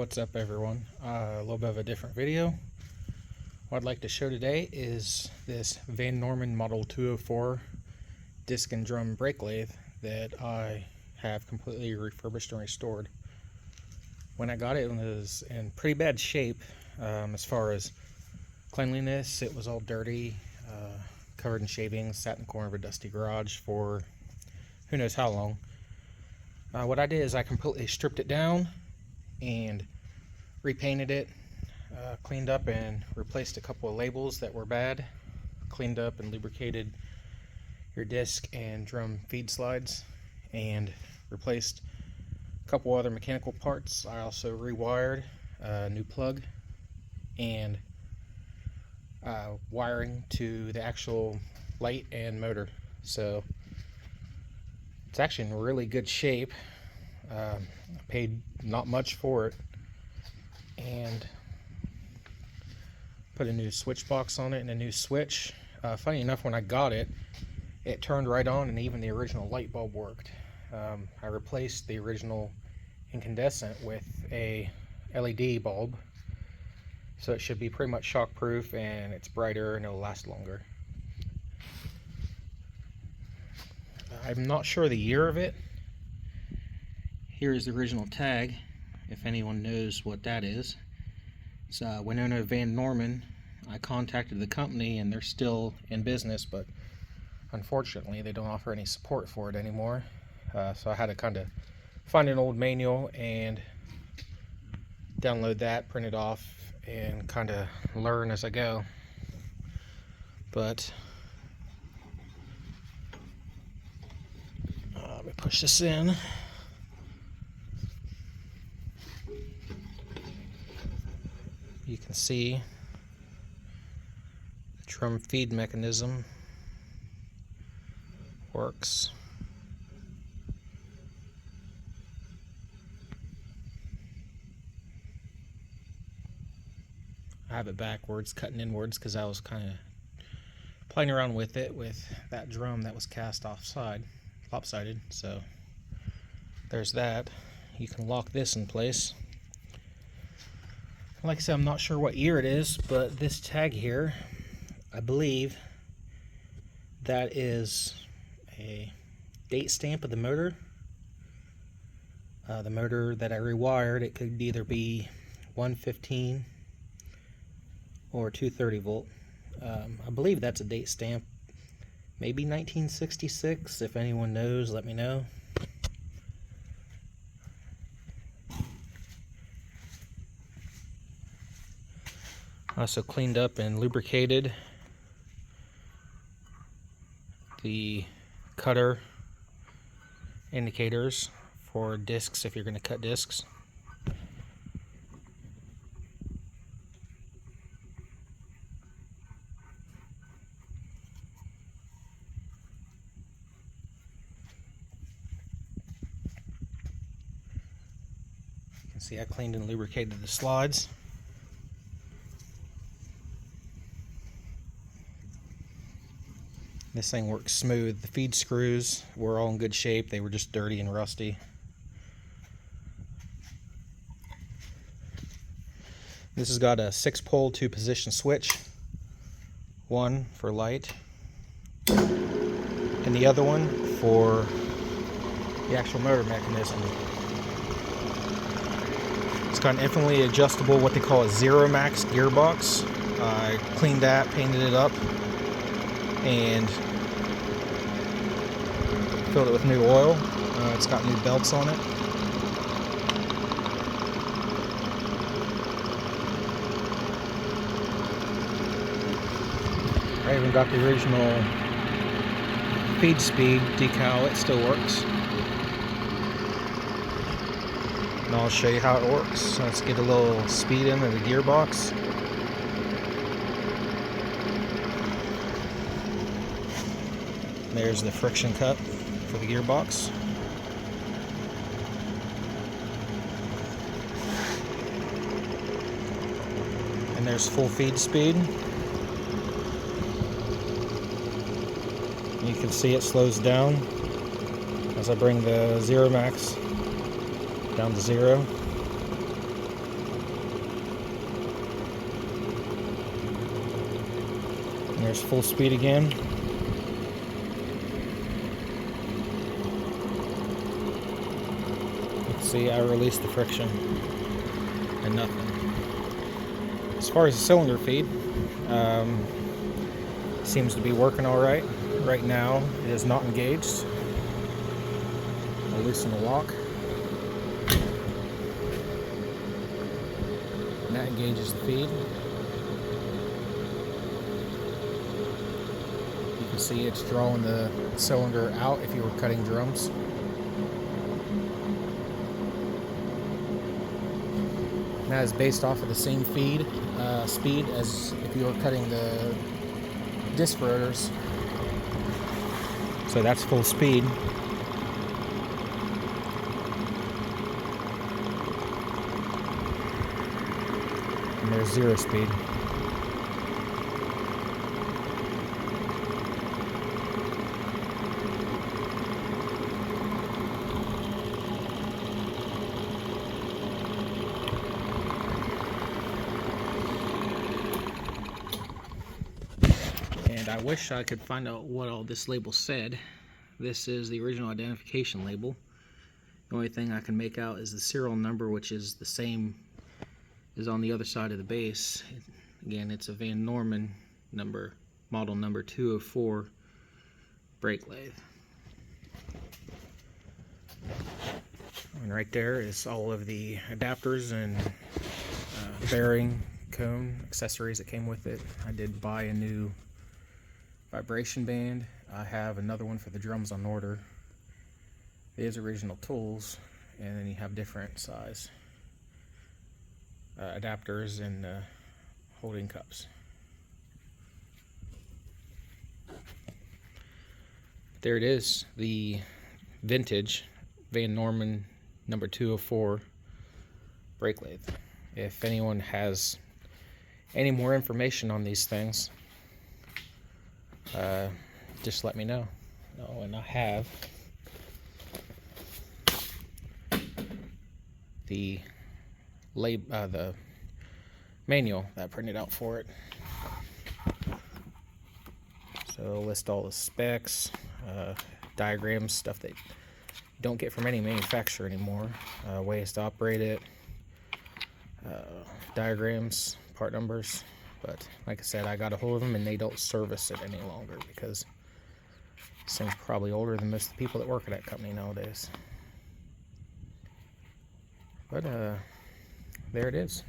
What's up, everyone? A little bit of a different video. What I'd like to show today is this Van Norman Model 204 disc and drum brake lathe that I have completely refurbished and restored. When I got it, it was in pretty bad shape as far as cleanliness. It was all dirty, covered in shavings, sat in the corner of a dusty garage for who knows how long. What I did is I completely stripped it down and repainted it, cleaned up and replaced a couple of labels that were bad, cleaned up and lubricated your disc and drum feed slides, and replaced a couple other mechanical parts. I also rewired a new plug and wiring to the actual light and motor. So it's actually in really good shape. I paid not much for it and put a new switch box on it and a new switch. Funny enough, when I got it, it turned right on and even the original light bulb worked. I replaced the original incandescent with a LED bulb, so it should be pretty much shock proof, and it's brighter and it'll last longer. I'm not sure the year of it. Here's the original tag, if anyone knows what that is. It's Winona Van Norman. I contacted the company and they're still in business, but unfortunately they don't offer any support for it anymore. So I had to kind of find an old manual and download that, print it off, and kind of learn as I go. But let me push this in. You can see the drum feed mechanism works. I have it backwards, cutting inwards, because I was kind of playing around with it with that drum that was cast lopsided. So there's that. You can lock this in place. Like I said, I'm not sure what year it is, but this tag here, I believe that is a date stamp of the motor. The motor that I rewired, it could either be 115 or 230 volt. I believe that's a date stamp, maybe 1966. If anyone knows, let me know. I also cleaned up and lubricated the cutter indicators for discs if you're going to cut discs. You can see I cleaned and lubricated the slides. This thing works smooth. The feed screws were all in good shape. They were just dirty and rusty. This has got a 6-pole 2-position switch. One for light, and the other one for the actual motor mechanism. It's got an infinitely adjustable, what they call a Zero Max gearbox. I cleaned that, painted it up, and filled it with new oil. It's got new belts on it. I even got the original feed speed decal. It still works. And I'll show you how it works. So let's get a little speed into the gearbox. There's the friction cut for the gearbox. And there's full feed speed. You can see it slows down as I bring the Zero Max down to 0. there's full speed again. See, I released the friction and nothing. As far as the cylinder feed, seems to be working all right. Right now, it is not engaged. I'll loosen the lock. And that engages the feed. You can see it's drawing the cylinder out if you were cutting drums. That is based off of the same speed as if you were cutting the disc rotors. So that's full speed. And there's 0 speed. And I wish I could find out what all this label said. This is the original identification label. The only thing I can make out is the serial number, which is the same as on the other side of the base. Again, it's a Van Norman number, model number 204 brake lathe. And right there is all of the adapters and bearing, cone, accessories that came with it. I did buy a new vibration band. I have another one for the drums on order. These original tools, and then you have different size adapters and holding cups. There it is, the vintage Van Norman number 204 brake lathe. If anyone has any more information on these things, just let me know. Oh, and I have the manual that I printed out for it. So it'll list all the specs, diagrams, stuff that you don't get from any manufacturer anymore, ways to operate it, diagrams, part numbers. But like I said, I got a hold of them and they don't service it any longer because this thing's probably older than most of the people that work at that company nowadays. But there it is.